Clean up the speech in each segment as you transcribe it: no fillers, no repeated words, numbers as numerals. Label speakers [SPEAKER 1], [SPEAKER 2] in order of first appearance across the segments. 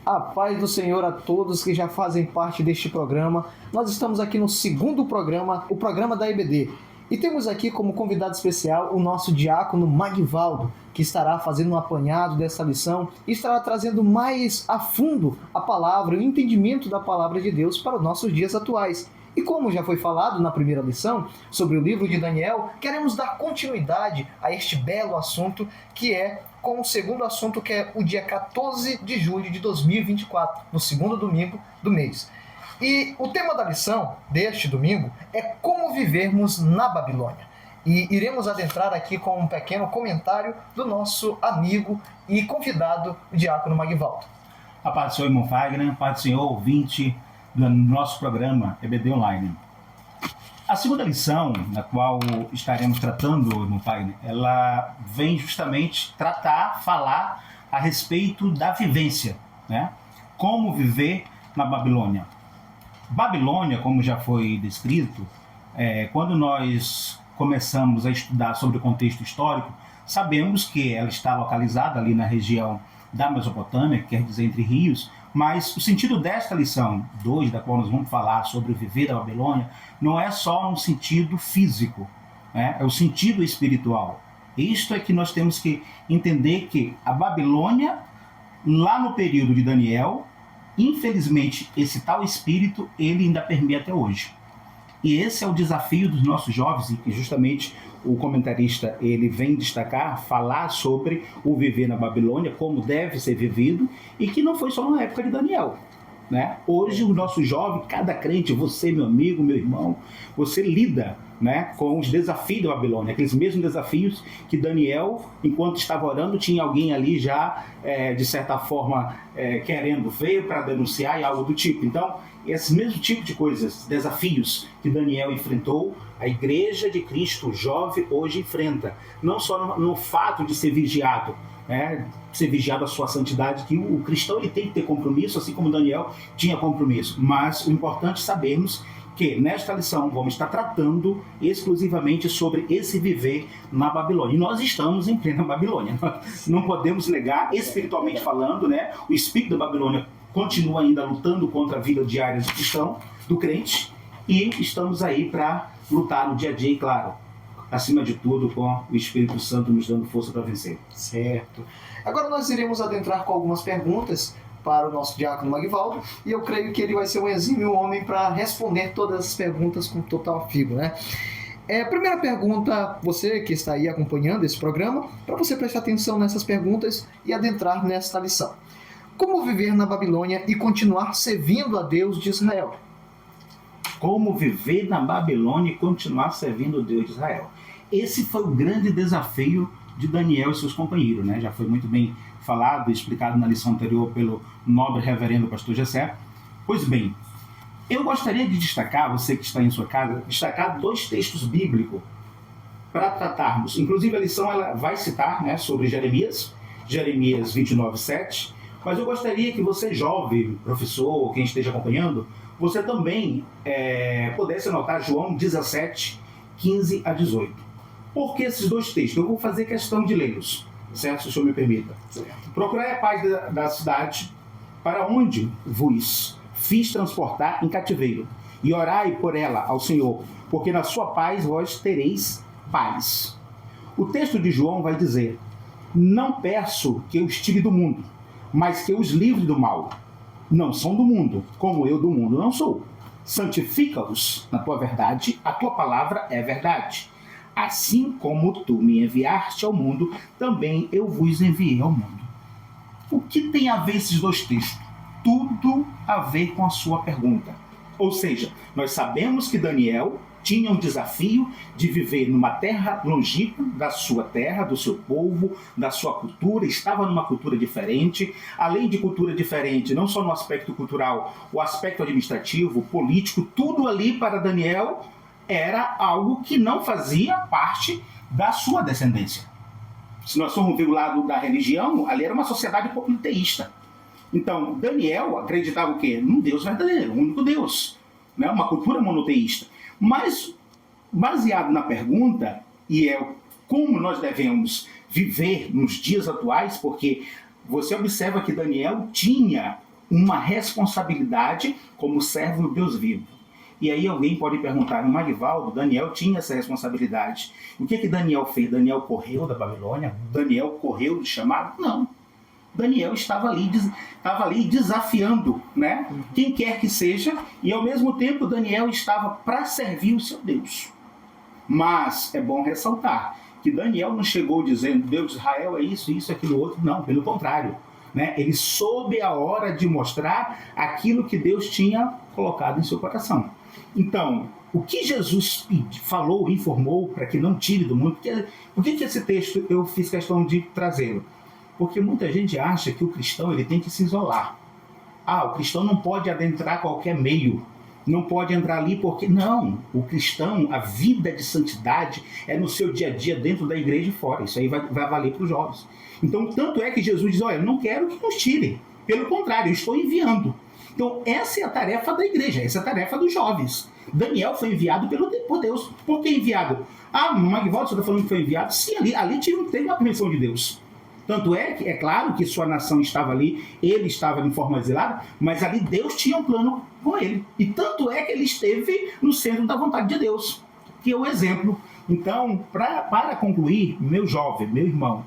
[SPEAKER 1] A paz do Senhor a todos que já fazem parte deste programa. Nós estamos aqui no segundo programa, o programa da EBD. E temos aqui como convidado especial o nosso diácono Magvaldo, que estará fazendo um apanhado dessa lição e estará trazendo mais a fundo a palavra, o entendimento da palavra de Deus para os nossos dias atuais. E como já foi falado na primeira lição sobre o livro de Daniel, queremos dar continuidade a este belo assunto que é com o segundo assunto, que é o dia 14 de julho de 2024, no segundo domingo do mês. E o tema da lição deste domingo é como vivermos na Babilônia. E iremos adentrar aqui com um pequeno comentário do nosso amigo e convidado, o diácono Magvaldo.
[SPEAKER 2] A paz do Senhor, irmão Fagner, a paz do Senhor, ouvinte do nosso programa EBD Online. A segunda lição, na qual estaremos tratando, irmão Fagner, ela vem justamente falar a respeito da vivência, né? Como viver na Babilônia. Babilônia, como já foi descrito, quando nós começamos a estudar sobre o contexto histórico, sabemos que ela está localizada ali na região da Mesopotâmia, que quer dizer entre rios, mas o sentido desta lição 2, da qual nós vamos falar sobre o viver da Babilônia, não é só um sentido físico, né? É o sentido espiritual. Isto é que nós temos que entender que a Babilônia, lá no período de Daniel, infelizmente esse tal espírito, ele ainda permeia até hoje. E esse é o desafio dos nossos jovens, e que justamente o comentarista ele vem destacar, falar sobre o viver na Babilônia, como deve ser vivido, e que não foi só na época de Daniel, né? Hoje o nosso jovem, cada crente, você, meu amigo, meu irmão, você lida, né, com os desafios da Babilônia, aqueles mesmos desafios que Daniel, enquanto estava orando, tinha alguém ali já, de certa forma, querendo, veio para denunciar e algo do tipo. Então, esse mesmo tipo de coisas, desafios que Daniel enfrentou, a igreja de Cristo jovem hoje enfrenta. Não só no fato de ser vigiado, ser vigiado a sua santidade, que o cristão ele tem que ter compromisso, assim como Daniel tinha compromisso. Mas o importante é sabermos que nesta lição vamos estar tratando exclusivamente sobre esse viver na Babilônia. E nós estamos em plena Babilônia. Não podemos negar, espiritualmente falando, né? O espírito da Babilônia continua ainda lutando contra a vida diária do cristão, do crente, e estamos aí para lutar no dia a dia, e claro, acima de tudo, com o Espírito Santo nos dando força para vencer.
[SPEAKER 1] Certo. Agora nós iremos adentrar com algumas perguntas para o nosso diácono Magvaldo, e eu creio que ele vai ser um exímio homem para responder todas as perguntas com total afigo, né? Primeira pergunta, você que está aí acompanhando esse programa, para você prestar atenção nessas perguntas e adentrar nesta lição. Como viver na Babilônia e continuar servindo a Deus de Israel?
[SPEAKER 2] Como viver na Babilônia e continuar servindo o Deus de Israel. Esse foi o grande desafio de Daniel e seus companheiros, né? Já foi muito bem falado e explicado na lição anterior pelo nobre reverendo pastor Gessé. Pois bem, eu gostaria de destacar, você que está em sua casa, destacar 2 textos bíblicos para tratarmos. Inclusive a lição ela vai citar, né, sobre Jeremias 29:7, mas eu gostaria que você, jovem, professor, ou quem esteja acompanhando, você também pudesse anotar João 17:15-18. Por que esses 2 textos? Eu vou fazer questão de lê-los, certo? Se o senhor me permita. Certo. Procurai a paz da cidade, para onde vos fiz transportar em cativeiro, e orai por ela ao Senhor, porque na sua paz vós tereis paz. O texto de João vai dizer: não peço que eu os tire do mundo, mas que eu os livre do mal. Não são do mundo, como eu do mundo não sou. Santifica-os na tua verdade, a tua palavra é verdade. Assim como tu me enviaste ao mundo, também eu vos enviei ao mundo. O que tem a ver esses 2 textos? Tudo a ver com a sua pergunta. Ou seja, nós sabemos que Daniel tinha um desafio de viver numa terra longínqua da sua terra, do seu povo, da sua cultura, estava numa cultura diferente. Além de cultura diferente, não só no aspecto cultural, o aspecto administrativo, político, tudo ali para Daniel era algo que não fazia parte da sua descendência. Se nós formos ver o lado da religião, ali era uma sociedade politeísta. Então, Daniel acreditava o quê? Num Deus verdadeiro, um único Deus, né? Uma cultura monoteísta. Mas, baseado na pergunta, e como nós devemos viver nos dias atuais, porque você observa que Daniel tinha uma responsabilidade como servo do Deus vivo. E aí alguém pode perguntar, no Magvaldo, Daniel tinha essa responsabilidade. O que Daniel fez? Daniel correu da Babilônia? Daniel correu do chamado? Não. Daniel estava ali desafiando, né? Quem quer que seja, e ao mesmo tempo Daniel estava para servir o seu Deus. Mas é bom ressaltar que Daniel não chegou dizendo, Deus de Israel é isso, isso, aquilo, outro. Não, pelo contrário. Né? Ele soube a hora de mostrar aquilo que Deus tinha colocado em seu coração. Então, o que Jesus falou, informou para que não tire do mundo, por que esse texto eu fiz questão de trazê-lo? Porque muita gente acha que o cristão ele tem que se isolar. O cristão não pode adentrar qualquer meio, não pode entrar ali porque... Não, o cristão, a vida de santidade é no seu dia a dia dentro da igreja e fora. Isso aí vai valer para os jovens. Então, tanto é que Jesus diz, olha, não quero que nos tirem. Pelo contrário, eu estou enviando. Então, essa é a tarefa da igreja, essa é a tarefa dos jovens. Daniel foi enviado por Deus. Por que enviado? No Magvaldo você está falando que foi enviado? Sim, ali teve uma permissão de Deus. Tanto é que, é claro que sua nação estava ali, ele estava de forma exilada, mas ali Deus tinha um plano com ele. E tanto é que ele esteve no centro da vontade de Deus, que é o exemplo. Então, para concluir, meu jovem, meu irmão,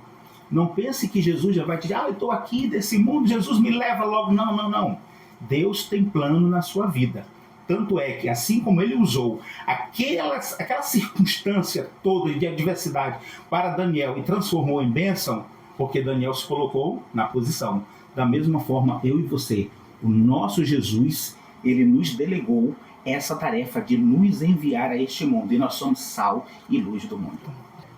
[SPEAKER 2] não pense que Jesus já vai te dizer, eu estou aqui desse mundo, Jesus me leva logo. Não. Deus tem plano na sua vida. Tanto é que, assim como ele usou aquela circunstância toda de adversidade para Daniel e transformou em bênção, porque Daniel se colocou na posição. Da mesma forma, eu e você, o nosso Jesus, ele nos delegou essa tarefa de nos enviar a este mundo. E nós somos sal e luz do mundo.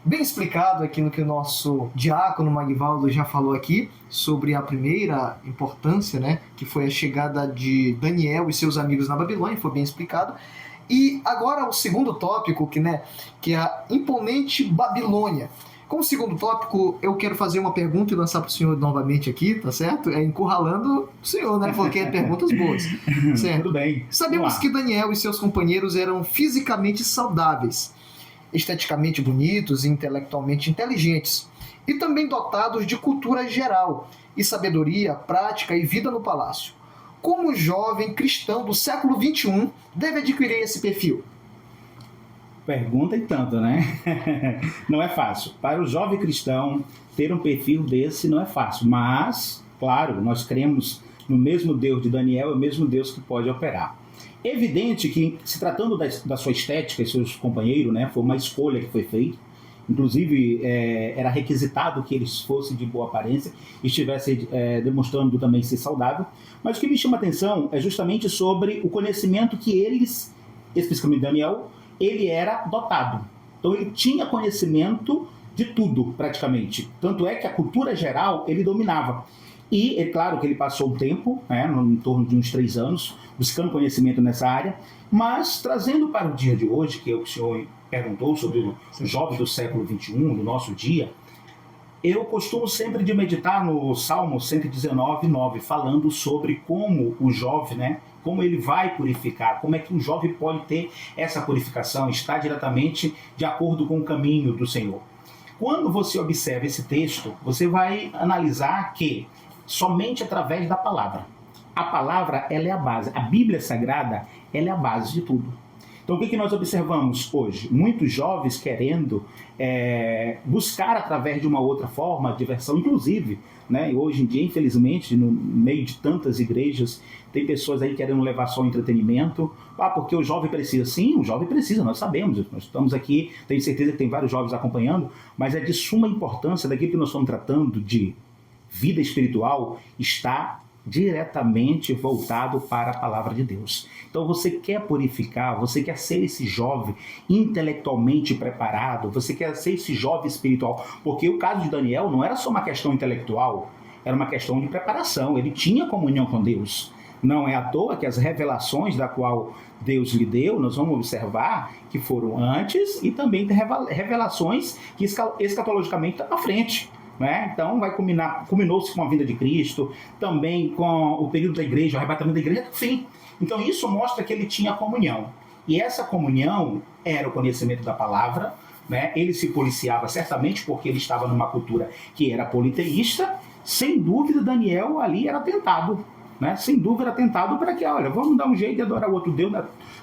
[SPEAKER 1] Bem explicado aquilo que o nosso diácono Magvaldo já falou aqui, sobre a primeira importância, né, que foi a chegada de Daniel e seus amigos na Babilônia, foi bem explicado. E agora o segundo tópico, que é a imponente Babilônia. Como segundo tópico, eu quero fazer uma pergunta e lançar para o senhor novamente aqui, tá certo? Encurralando o senhor, né? Porque é perguntas boas. Certo?
[SPEAKER 2] Tudo bem.
[SPEAKER 1] Sabemos que Daniel e seus companheiros eram fisicamente saudáveis, esteticamente bonitos e intelectualmente inteligentes, e também dotados de cultura geral e sabedoria, prática e vida no palácio. Como o jovem cristão do século XXI deve adquirir esse perfil?
[SPEAKER 2] Pergunta e tanto, né? Não é fácil. Para o jovem cristão, ter um perfil desse não é fácil. Mas, claro, nós cremos no mesmo Deus de Daniel, é o mesmo Deus que pode operar. É evidente que, se tratando da sua estética e seus companheiros, né, foi uma escolha que foi feita. Inclusive, era requisitado que eles fossem de boa aparência e estivessem demonstrando também ser saudável. Mas o que me chama a atenção é justamente sobre o conhecimento que eles, especificamente Daniel, ele era dotado. Então ele tinha conhecimento de tudo, praticamente. Tanto é que a cultura geral ele dominava. E é claro que ele passou um tempo, em torno de uns 3 anos, buscando conhecimento nessa área, mas trazendo para o dia de hoje, que é o que o senhor perguntou sobre os jovens do século XXI, do nosso dia, eu costumo sempre de meditar no Salmo 119, 9, falando sobre como o jovem, como ele vai purificar, como é que o jovem pode ter essa purificação, está diretamente de acordo com o caminho do Senhor. Quando você observa esse texto, você vai analisar que somente através da palavra. A palavra, ela é a base. A Bíblia Sagrada, ela é a base de tudo. Então, o que nós observamos hoje? Muitos jovens querendo buscar através de uma outra forma, diversão, inclusive, hoje em dia, infelizmente, no meio de tantas igrejas, tem pessoas aí querendo levar só o entretenimento. Porque o jovem precisa. Sim, o jovem precisa, nós sabemos. Nós estamos aqui, tenho certeza que tem vários jovens acompanhando, mas é de suma importância daquilo que nós estamos tratando de vida espiritual, está diretamente voltado para a palavra de Deus. Então você quer purificar, você quer ser esse jovem intelectualmente preparado, você quer ser esse jovem espiritual, porque o caso de Daniel não era só uma questão intelectual, era uma questão de preparação, ele tinha comunhão com Deus. Não é à toa que as revelações da qual Deus lhe deu, nós vamos observar que foram antes e também revelações que escatologicamente estão à frente. Então culminou-se com a vinda de Cristo, também com o período da igreja, o arrebatamento da igreja, enfim. Então isso mostra que ele tinha comunhão. E essa comunhão era o conhecimento da palavra, ele se policiava certamente porque ele estava numa cultura que era politeísta. Sem dúvida, Daniel ali era tentado. né, sem dúvida tentado para que, olha, vamos dar um jeito de adorar o outro Deus.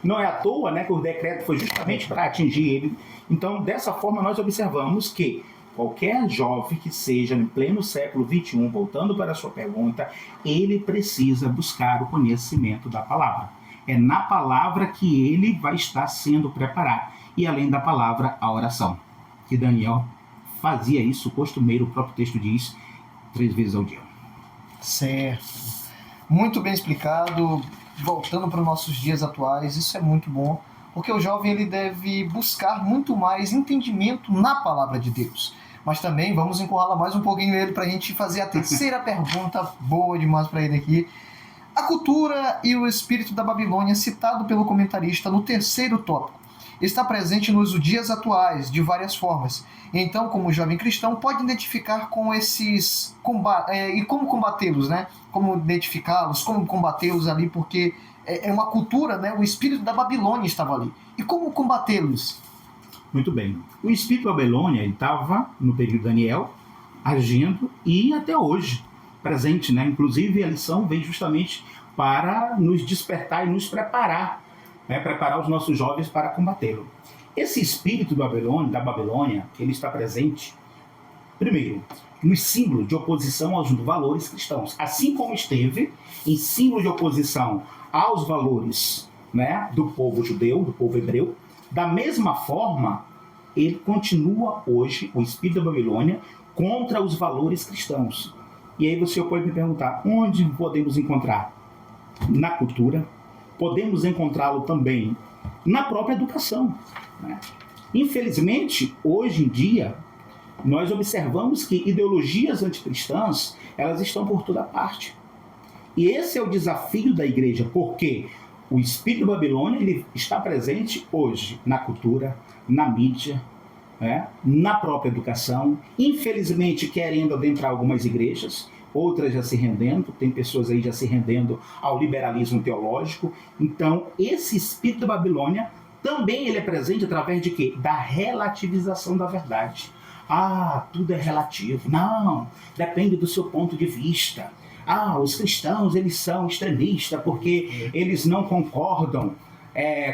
[SPEAKER 2] Não é à toa, né, que o decreto foi justamente para atingir ele. Então, dessa forma, nós observamos que qualquer jovem que seja em pleno século XXI, voltando para a sua pergunta, ele precisa buscar o conhecimento da palavra. É na palavra que ele vai estar sendo preparado. E além da palavra, a oração. Que Daniel fazia isso, costumeiro, o próprio texto diz, 3 vezes ao dia.
[SPEAKER 1] Certo. Muito bem explicado. Voltando para os nossos dias atuais, isso é muito bom, porque o jovem ele deve buscar muito mais entendimento na palavra de Deus. Mas também vamos encurralar mais um pouquinho ele para a gente fazer a terceira pergunta, boa demais para ele aqui. A cultura e o espírito da Babilônia, citado pelo comentarista no terceiro tópico, está presente nos dias atuais, de várias formas. Então, como jovem cristão, pode identificar com esses e como combatê-los, né? Como identificá-los, como combatê-los ali, porque é uma cultura, né? O espírito da Babilônia estava ali. E como combatê-los?
[SPEAKER 2] Muito bem. O espírito da Babilônia estava, no período de Daniel, agindo e até hoje presente, né? Inclusive, a lição vem justamente para nos despertar e nos preparar, né? Preparar os nossos jovens para combatê-lo. Esse espírito da Babilônia, ele está presente, primeiro, nos símbolos de oposição aos valores cristãos. Assim como esteve em símbolo de oposição aos valores, né, do povo judeu, do povo hebreu, da mesma forma, ele continua hoje, o espírito da Babilônia, contra os valores cristãos. E aí você pode me perguntar, onde podemos encontrar? Na cultura, podemos encontrá-lo também na própria educação, né? Infelizmente, hoje em dia, nós observamos que ideologias anticristãs, elas estão por toda parte. E esse é o desafio da igreja, porque o espírito da Babilônia ele está presente hoje na cultura, na mídia, né, na própria educação, infelizmente querendo adentrar algumas igrejas, outras já se rendendo, tem pessoas aí já se rendendo ao liberalismo teológico. Então, esse espírito da Babilônia também ele é presente através de quê? Da relativização da verdade. Ah, tudo é relativo. Não, depende do seu ponto de vista. Ah, os cristãos, eles são extremistas porque eles não concordam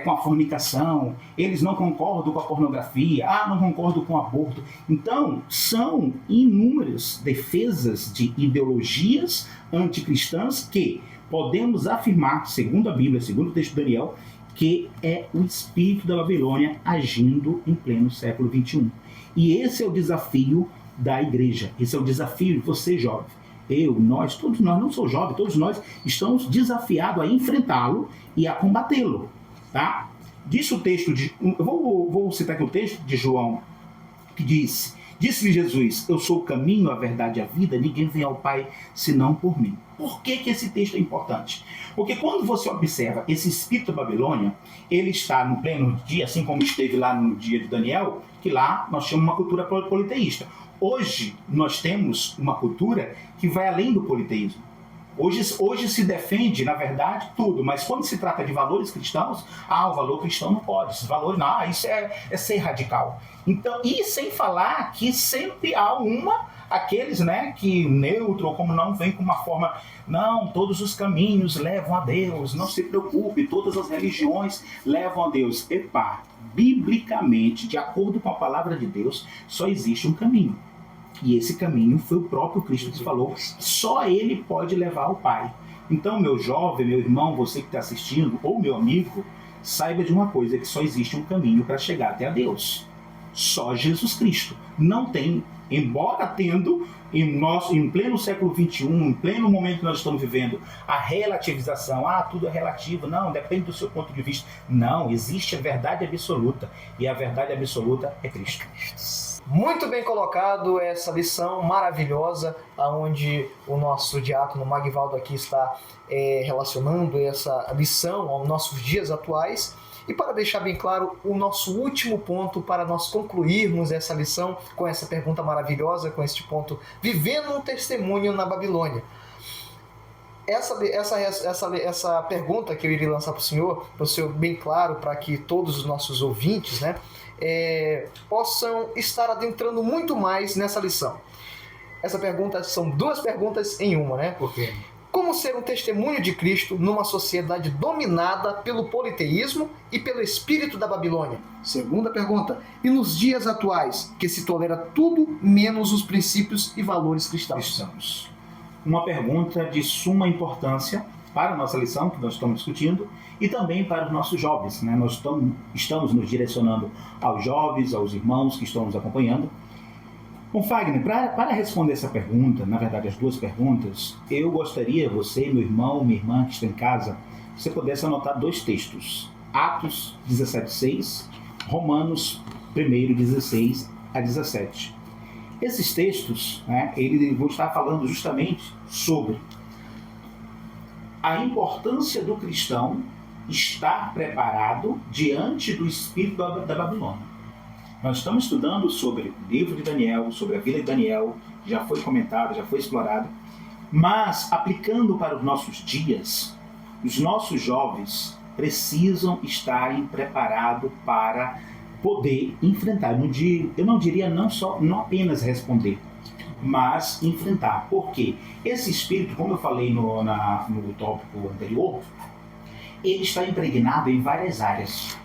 [SPEAKER 2] com a fornicação, eles não concordam com a pornografia, não concordam com o aborto. Então, são inúmeras defesas de ideologias anticristãs que podemos afirmar, segundo a Bíblia, segundo o texto de Daniel, que é o espírito da Babilônia agindo em pleno século XXI. E esse é o desafio da igreja, esse é o desafio de você, jovem. Nós, todos nós, não sou jovem, todos nós estamos desafiados a enfrentá-lo e a combatê-lo. Tá? Diz o texto eu vou citar aqui o texto de João, que diz: disse-lhe Jesus, eu sou o caminho, a verdade e a vida, ninguém vem ao Pai senão por mim. Por que esse texto é importante? Porque quando você observa esse espírito da Babilônia, ele está no pleno dia, assim como esteve lá no dia de Daniel, que lá nós chamamos uma cultura politeísta. Hoje nós temos uma cultura que vai além do politeísmo. Hoje se defende, na verdade, tudo, mas quando se trata de valores cristãos, o valor cristão não pode, esse valor, isso é ser radical. Então, e sem falar que sempre há aqueles, né, que neutro, ou como não, vem com uma forma, não, todos os caminhos levam a Deus, não se preocupe, todas as religiões levam a Deus. Biblicamente, de acordo com a palavra de Deus, só existe um caminho. E esse caminho foi o próprio Cristo que falou, só Ele pode levar ao Pai. Então, meu jovem, meu irmão, você que está assistindo, ou meu amigo, saiba de uma coisa, que só existe um caminho para chegar até a Deus. Só Jesus Cristo. Não tem, embora tendo, em pleno século XXI, em pleno momento que nós estamos vivendo, a relativização, tudo é relativo, não, depende do seu ponto de vista. Não, existe a verdade absoluta, e a verdade absoluta é Cristo.
[SPEAKER 1] Muito bem colocado essa lição maravilhosa, onde o nosso diácono Magvaldo aqui está relacionando essa lição aos nossos dias atuais. E para deixar bem claro, o nosso último ponto para nós concluirmos essa lição com essa pergunta maravilhosa, com este ponto, vivendo um testemunho na Babilônia. Essa pergunta que eu iria lançar para o senhor bem claro, para que todos os nossos ouvintes, né, possam estar adentrando muito mais nessa lição. Essa pergunta são 2 perguntas em uma, né?
[SPEAKER 2] Por quê?
[SPEAKER 1] Como ser um testemunho de Cristo numa sociedade dominada pelo politeísmo e pelo espírito da Babilônia? Segunda pergunta. E nos dias atuais, que se tolera tudo menos os princípios e valores cristãos?
[SPEAKER 2] Uma pergunta de suma importância para a nossa lição que nós estamos discutindo e também para os nossos jovens, né? Nós estamos nos direcionando aos jovens, aos irmãos que estão nos acompanhando. Bom, Fagner, para responder essa pergunta, na verdade as duas perguntas, eu gostaria, você, meu irmão, minha irmã que está em casa, você pudesse anotar dois textos. Atos 17:6, Romanos 1:16 a 17. Esses textos, né, eles vão estar falando justamente sobre a importância do cristão estar preparado diante do espírito da Babilônia. Nós estamos estudando sobre o livro de Daniel, sobre a vida de Daniel, já foi comentado, já foi explorado, mas aplicando para os nossos dias, os nossos jovens precisam estarem preparados para poder enfrentar. Eu não diria não apenas responder, mas enfrentar. Por quê? Esse espírito, como eu falei no tópico anterior, ele está impregnado em várias áreas,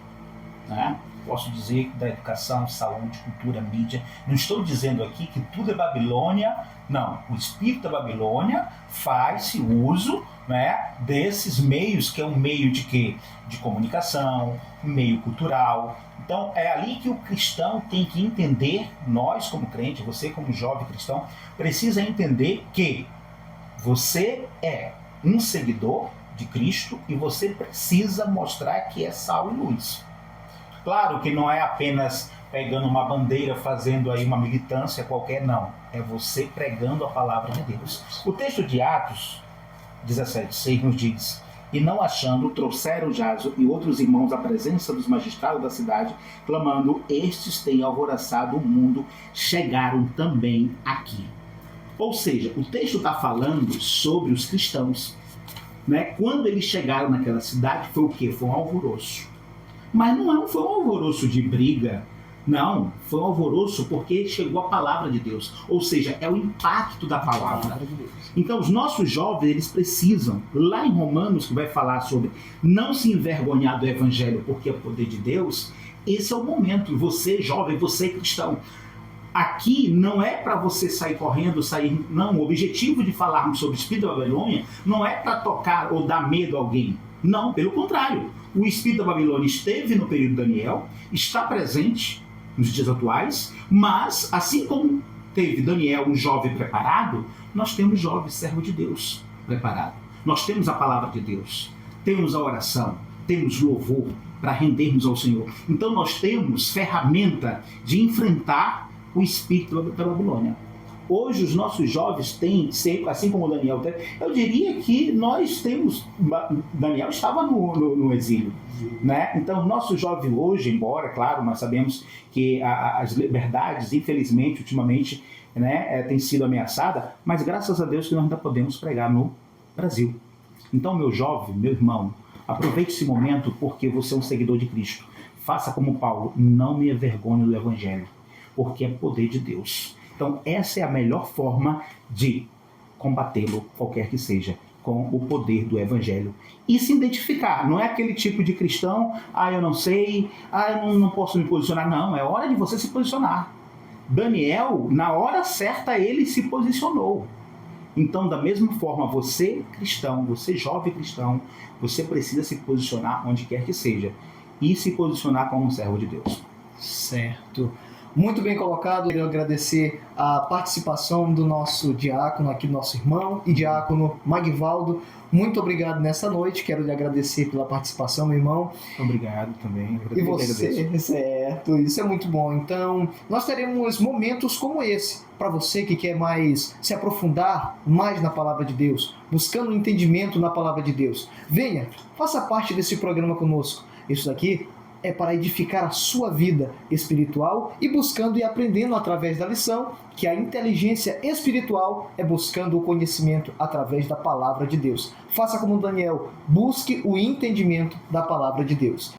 [SPEAKER 2] né? Posso dizer da educação, saúde, cultura, mídia. Não estou dizendo aqui que tudo é Babilônia. Não, o espírito da Babilônia faz-se uso, né, desses meios, que é um meio de quê? De comunicação, um meio cultural. Então é ali que o cristão tem que entender, nós como crente, você como jovem cristão, precisa entender que você é um seguidor de Cristo e você precisa mostrar que é sal e luz. Claro que não é apenas pegando uma bandeira, fazendo aí uma militância qualquer, não. É você pregando a palavra de Deus. O texto de Atos 17:6 nos diz: E não achando, trouxeram Jaso e outros irmãos à presença dos magistrados da cidade, clamando: Estes têm alvoroçado o mundo, chegaram também aqui. Ou seja, o texto está falando sobre os cristãos, né? Quando eles chegaram naquela cidade, foi o quê? Foi um alvoroço. Mas não foi um alvoroço de briga, não. Foi um alvoroço porque chegou a palavra de Deus. Ou seja, é o impacto da palavra. Então, os nossos jovens, eles precisam, lá em Romanos, que vai falar sobre não se envergonhar do evangelho porque é o poder de Deus, esse é o momento. Você, jovem, você, cristão, aqui não é para você sair correndo, não. O objetivo de falarmos sobre o espírito da Babilônia não é para tocar ou dar medo a alguém. Não, pelo contrário. O espírito da Babilônia esteve no período de Daniel, está presente nos dias atuais, mas assim como teve Daniel, um jovem preparado, nós temos jovens servos de Deus preparado. Nós temos a palavra de Deus, temos a oração, temos louvor para rendermos ao Senhor. Então nós temos ferramenta de enfrentar o espírito da Babilônia. Hoje os nossos jovens têm, assim como Daniel tem, eu diria que nós temos, Daniel estava no exílio, né? Então o nosso jovem hoje, embora, claro, nós sabemos que as liberdades, infelizmente, ultimamente, né, têm sido ameaçadas, mas graças a Deus que nós ainda podemos pregar no Brasil. Então, meu jovem, meu irmão, aproveite esse momento porque você é um seguidor de Cristo. Faça como Paulo, não me envergonhe do Evangelho, porque é poder de Deus. Então, essa é a melhor forma de combatê-lo, qualquer que seja, com o poder do Evangelho. E se identificar. Não é aquele tipo de cristão, eu não sei, eu não posso me posicionar. Não, é hora de você se posicionar. Daniel, na hora certa, ele se posicionou. Então, da mesma forma, você cristão, você jovem cristão, você precisa se posicionar onde quer que seja. E se posicionar como um servo de Deus.
[SPEAKER 1] Certo. Muito bem colocado. Eu quero agradecer a participação do nosso diácono aqui, nosso irmão e diácono Magvaldo. Muito obrigado nessa noite. Quero lhe agradecer pela participação, meu irmão.
[SPEAKER 2] Obrigado também.
[SPEAKER 1] E você, certo. Isso é muito bom. Então, nós teremos momentos como esse, para você que quer mais se aprofundar mais na palavra de Deus, buscando um entendimento na palavra de Deus. Venha, faça parte desse programa conosco. Isso daqui é para edificar a sua vida espiritual e buscando e aprendendo através da lição que a inteligência espiritual é buscando o conhecimento através da palavra de Deus. Faça como Daniel, busque o entendimento da palavra de Deus.